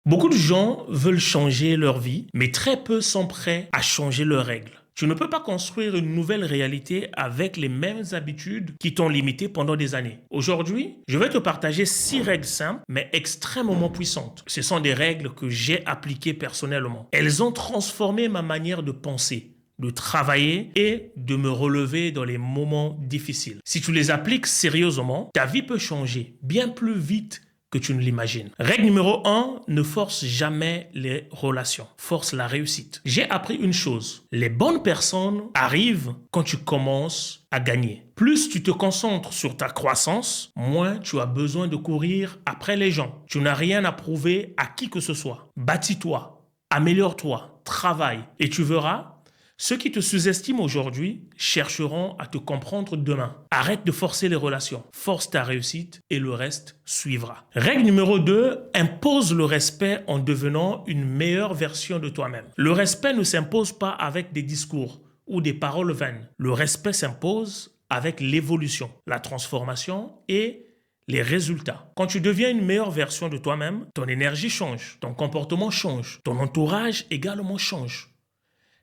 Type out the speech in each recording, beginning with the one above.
Beaucoup de gens veulent changer leur vie, mais très peu sont prêts à changer leurs règles. Tu ne peux pas construire une nouvelle réalité avec les mêmes habitudes qui t'ont limité pendant des années. Aujourd'hui, je vais te partager 6 règles simples, mais extrêmement puissantes. Ce sont des règles que j'ai appliquées personnellement. Elles ont transformé ma manière de penser, de travailler et de me relever dans les moments difficiles. Si tu les appliques sérieusement, ta vie peut changer bien plus vite que tu ne l'imagines. Règle numéro 1, ne force jamais les relations. Force la réussite. J'ai appris une chose. Les bonnes personnes arrivent quand tu commences à gagner. Plus tu te concentres sur ta croissance, moins tu as besoin de courir après les gens. Tu n'as rien à prouver à qui que ce soit. Bâtis-toi, améliore-toi, travaille et tu verras. Ceux qui te sous-estiment aujourd'hui chercheront à te comprendre demain. Arrête de forcer les relations. Force ta réussite et le reste suivra. Règle numéro 2, impose le respect en devenant une meilleure version de toi-même. Le respect ne s'impose pas avec des discours ou des paroles vaines. Le respect s'impose avec l'évolution, la transformation et les résultats. Quand tu deviens une meilleure version de toi-même, ton énergie change, ton comportement change, ton entourage également change.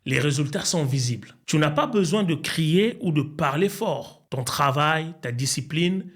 Les résultats sont visibles. Tu n'as pas besoin de crier ou de parler fort. Ton travail, ta discipline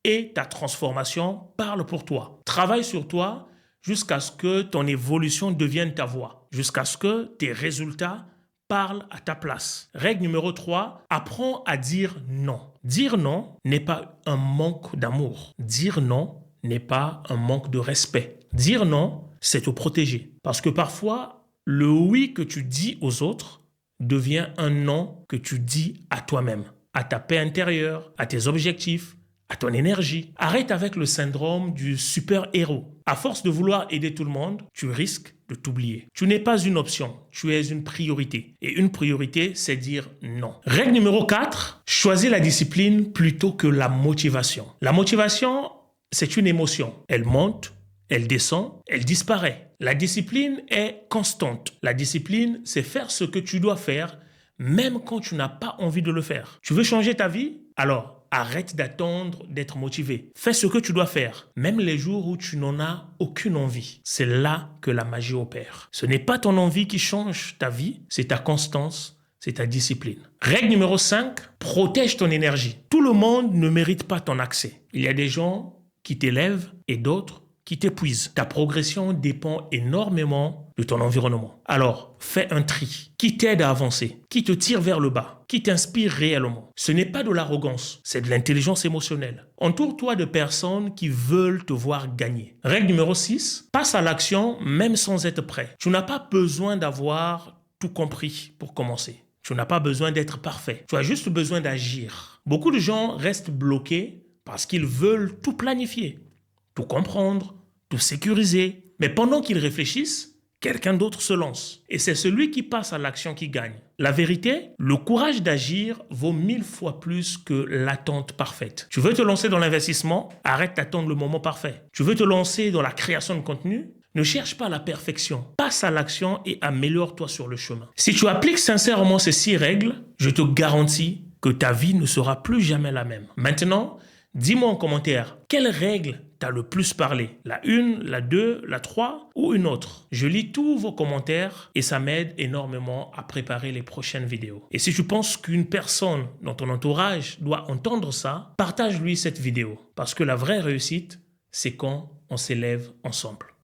et ta transformation parlent pour toi. Travaille sur toi jusqu'à ce que ton évolution devienne ta voix, jusqu'à ce que tes résultats parlent à ta place. Règle numéro 3, apprends à dire non. Dire non n'est pas un manque d'amour. Dire non n'est pas un manque de respect. Dire non, c'est te protéger. Parce que parfois, le oui que tu dis aux autres devient un non que tu dis à toi-même, à ta paix intérieure, à tes objectifs, à ton énergie. Arrête avec le syndrome du super-héros. À force de vouloir aider tout le monde, tu risques de t'oublier. Tu n'es pas une option, tu es une priorité. Et une priorité, c'est dire non. Règle numéro 4, choisis la discipline plutôt que la motivation. La motivation, c'est une émotion. Elle monte, elle descend, elle disparaît. La discipline est constante. La discipline, c'est faire ce que tu dois faire, même quand tu n'as pas envie de le faire. Tu veux changer ta vie? Alors, arrête d'attendre d'être motivé. Fais ce que tu dois faire, même les jours où tu n'en as aucune envie. C'est là que la magie opère. Ce n'est pas ton envie qui change ta vie, c'est ta constance, c'est ta discipline. Règle numéro 5, protège ton énergie. Tout le monde ne mérite pas ton accès. Il y a des gens qui t'élèvent et d'autres qui t'épuise. Ta progression dépend énormément de ton environnement. Alors, fais un tri. Qui t'aide à avancer? Qui te tire vers le bas? Qui t'inspire réellement? Ce n'est pas de l'arrogance, c'est de l'intelligence émotionnelle. Entoure-toi de personnes qui veulent te voir gagner. Règle numéro 6, passe à l'action même sans être prêt. Tu n'as pas besoin d'avoir tout compris pour commencer. Tu n'as pas besoin d'être parfait. Tu as juste besoin d'agir. Beaucoup de gens restent bloqués parce qu'ils veulent tout planifier, tout comprendre, tout sécuriser. Mais pendant qu'ils réfléchissent, quelqu'un d'autre se lance. Et c'est celui qui passe à l'action qui gagne. La vérité, le courage d'agir vaut 1000 fois plus que l'attente parfaite. Tu veux te lancer dans l'investissement? Arrête d'attendre le moment parfait. Tu veux te lancer dans la création de contenu? Ne cherche pas la perfection. Passe à l'action et améliore-toi sur le chemin. Si tu appliques sincèrement ces 6 règles, je te garantis que ta vie ne sera plus jamais la même. Maintenant, dis-moi en commentaire, quelle règle t'a le plus parlé? La 1, la 2, la 3 ou une autre? Je lis tous vos commentaires et ça m'aide énormément à préparer les prochaines vidéos. Et si tu penses qu'une personne dans ton entourage doit entendre ça, partage-lui cette vidéo. Parce que la vraie réussite, c'est quand on s'élève ensemble.